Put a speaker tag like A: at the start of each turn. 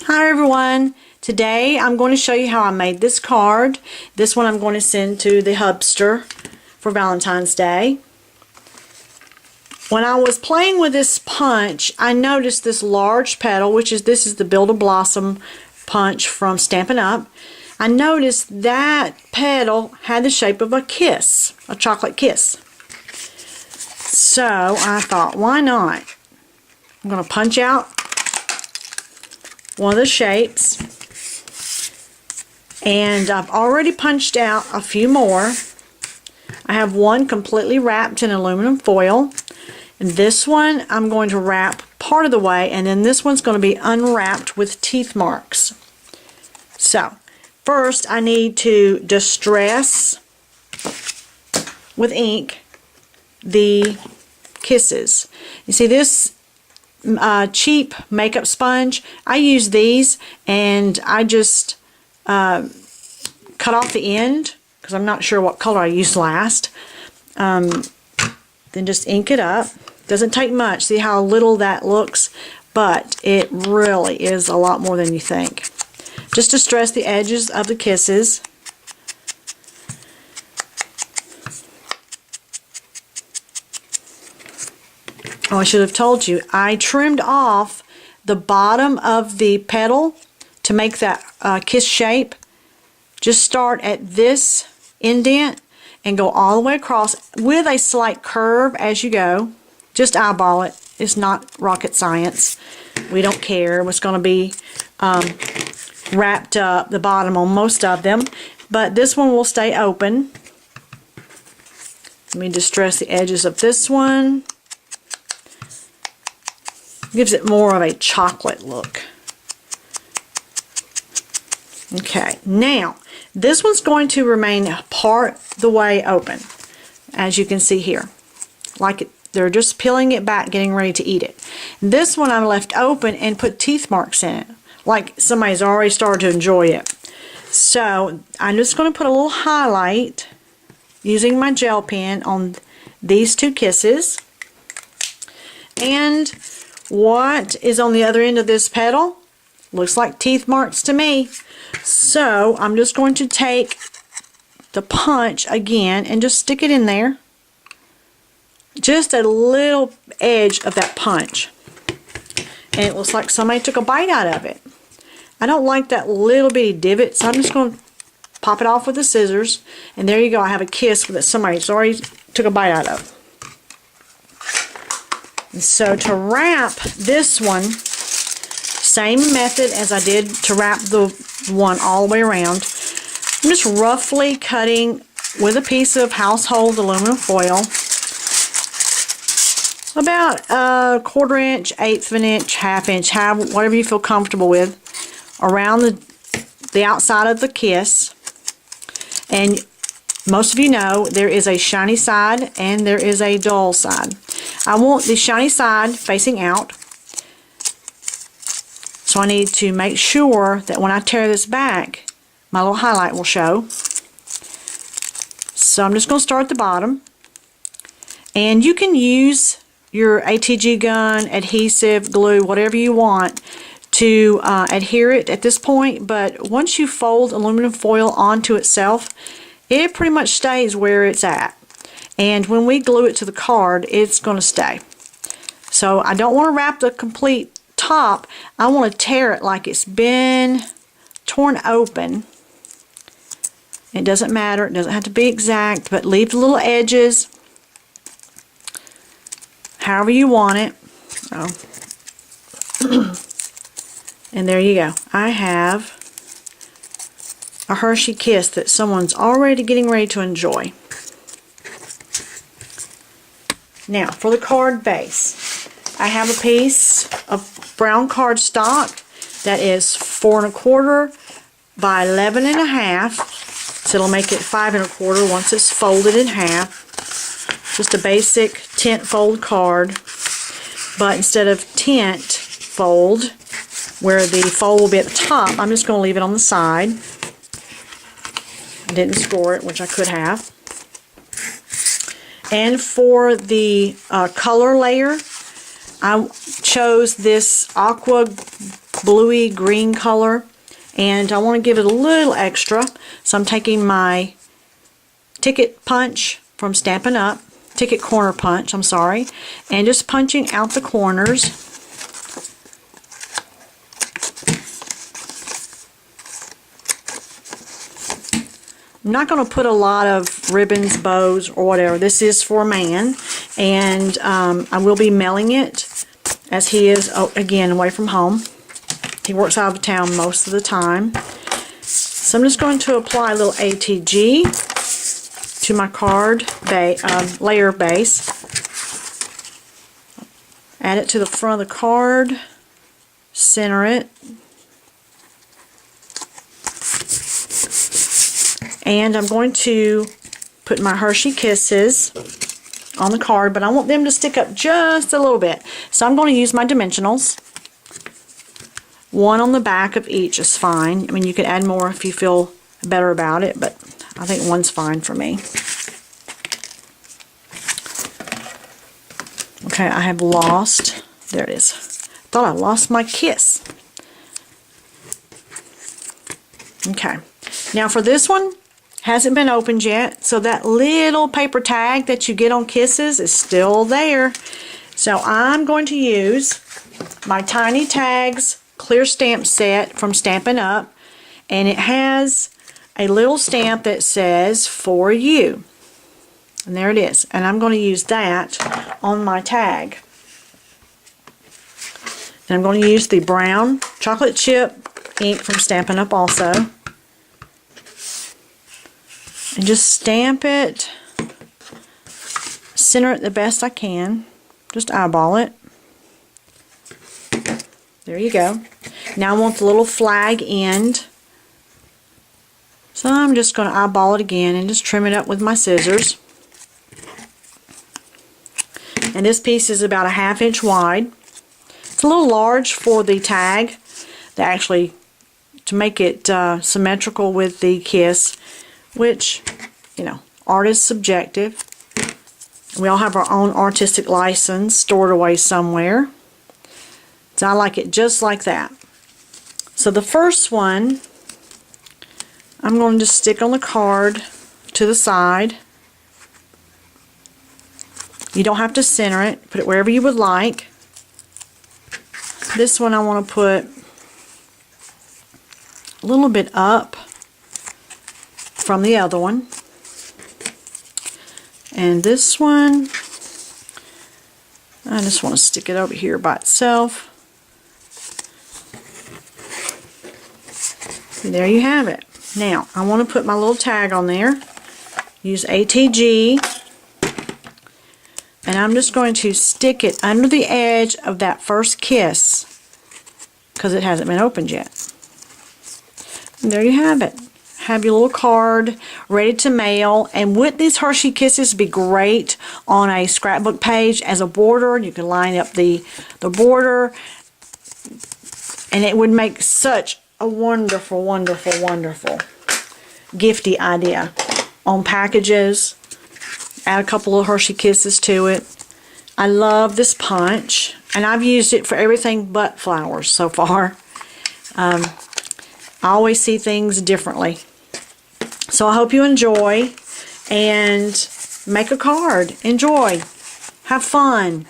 A: Hi everyone. Today I'm going to show you how I made this card. This one I'm going to send to the hubster for Valentine's Day. When I was playing with this punch, I noticed this large petal, this is the Build a Blossom punch from Stampin' Up. I noticed that petal had the shape of a kiss, a chocolate kiss. So I thought, why not? I'm going to punch out one of the shapes, and I've already punched out a few more. I have one completely wrapped in aluminum foil, and this one I'm going to wrap part of the way, and then this one's going to be unwrapped with teeth marks. So first I need to distress with ink the kisses. You see this cheap makeup sponge, I use these, and I just cut off the end because I'm not sure what color I used last. Then just ink it up. Doesn't take much. See how little that looks, but it really is a lot more than you think. Just distress the edges of the kisses. Oh, I should have told you, I trimmed off the bottom of the petal to make that kiss shape. Just start at this indent and go all the way across with a slight curve as you go. Just eyeball it. It's not rocket science. We don't care what's going to be wrapped up, the bottom on most of them. But this one will stay open. Let me distress the edges of this one. Gives it more of a chocolate look. Okay, now this one's going to remain part the way open, as you can see here. They're just peeling it back, getting ready to eat it. This one I left open and put teeth marks in it, like somebody's already started to enjoy it. So I'm just going to put a little highlight using my gel pen on these two kisses. And what is on the other end of this petal? Looks like teeth marks to me. So I'm just going to take the punch again and just stick it in there. Just a little edge of that punch. And it looks like somebody took a bite out of it. I don't like that little bitty divot, so I'm just going to pop it off with the scissors. And there you go. I have a kiss that somebody's already took a bite out of. So to wrap this one, same method as I did to wrap the one all the way around. I'm just roughly cutting with a piece of household aluminum foil, about a 1/4 inch, 1/8 of an inch, 1/2 inch, whatever you feel comfortable with, around the outside of the kiss. And most of you know there is a shiny side and there is a dull side. I want the shiny side facing out, so I need to make sure that when I tear this back, my little highlight will show. So I'm just going to start at the bottom, and you can use your ATG gun, adhesive, glue, whatever you want to adhere it at this point, but once you fold aluminum foil onto itself, it pretty much stays where it's at. And when we glue it to the card, it's going to stay. So I don't want to wrap the complete top. I want to tear it like it's been torn open. It doesn't matter. It doesn't have to be exact, but leave the little edges however you want it. Oh. And there you go. I have a Hershey Kiss that someone's already getting ready to enjoy. Now for the card base, I have a piece of brown cardstock that is 4 1/4 by 11 1/2, so it'll make it 5 1/4 once it's folded in half. Just a basic tent fold card, but instead of tent fold, where the fold will be at the top, I'm just going to leave it on the side. I didn't score it, which I could have. And for the color layer, I chose this aqua bluey green color, and I want to give it a little extra, so I'm taking my ticket punch from Stampin' Up, ticket corner punch, I'm sorry, and just punching out the corners. I'm not going to put a lot of ribbons, bows, or whatever. This is for a man, and I will be mailing it as he is, again, away from home. He works out of town most of the time. So I'm just going to apply a little ATG to my card layer base. Add it to the front of the card, center it, and I'm going to put my Hershey Kisses on the card, but I want them to stick up just a little bit. So I'm going to use my dimensionals. One on the back of each is fine. I mean, you could add more if you feel better about it, but I think one's fine for me. Okay, I have lost, there it is. Thought I lost my kiss. Okay, now for this one, hasn't been opened yet, so that little paper tag that you get on kisses is still there. So I'm going to use my Tiny Tags clear stamp set from Stampin' Up, and it has a little stamp that says "For You," and there it is, and I'm going to use that on my tag. And I'm going to use the brown chocolate chip ink from Stampin' Up also, and just stamp it, center it the best I can, just eyeball it. There you go. Now I want the little flag end, so I'm just going to eyeball it again and just trim it up with my scissors. And this piece is about a 1/2 inch wide. It's a little large for the tag, to make it symmetrical with the kiss, which, you know, art is subjective. We all have our own artistic license stored away somewhere. So I like it just like that. So the first one, I'm going to just stick on the card to the side. You don't have to center it. Put it wherever you would like. This one I want to put a little bit up from the other one. And this one, I just want to stick it over here by itself. And there you have it. Now, I want to put my little tag on there. Use ATG. And I'm just going to stick it under the edge of that first kiss, because it hasn't been opened yet. And there you have it. Have your little card ready to mail. And would these Hershey Kisses be great on a scrapbook page as a border? You can line up the border, and it would make such a wonderful, wonderful, wonderful gifty idea on packages. Add a couple of Hershey Kisses to it. I love this punch, and I've used it for everything but flowers so far. I always see things differently. So I hope you enjoy, and make a card. Enjoy. Have fun.